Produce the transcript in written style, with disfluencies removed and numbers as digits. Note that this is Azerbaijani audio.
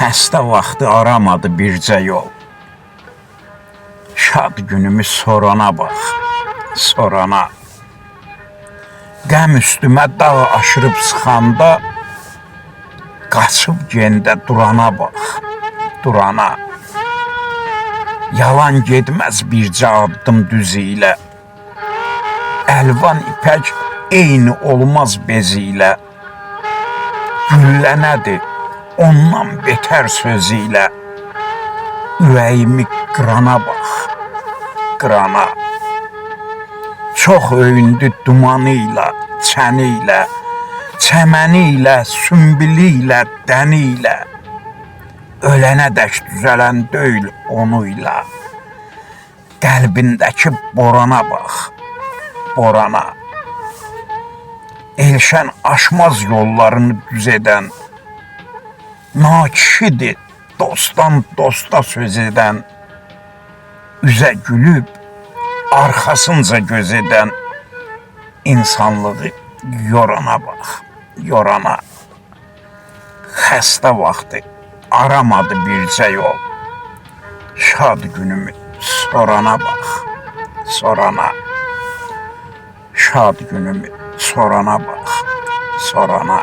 Xəstə vaxtı aramadı bircə yol. Şad günümü sorana bax, sorana. Qəm üstümə dağ aşırıb sıxanda, qaçıb gendə durana bax, durana. Yalan getməz bircə addım düzü ilə. Əlvan ipək eyni olmaz bezi ilə. Güllə nədir, ondan betər sözü ilə. Ürəyimi qırana bax, qırana. Çox öyündü dumanı ilə, çəni ilə, çəməni ilə, sümbülü ilə, dəni ilə. Ölənə dək düzələn deyil onu ilə. Qəlbindəki borana bax, borana. Elşən aşmaz yollarını düz edən, nakişidir dostdan dosta söz edən, üzə gülüb arxasınca göz edən, insanlığı yorana bax, yorana. Xəstə vaxtı aramadı bircə yol. Şad günümü sorana bax, sorana. Şad günümü sorana bax, sorana.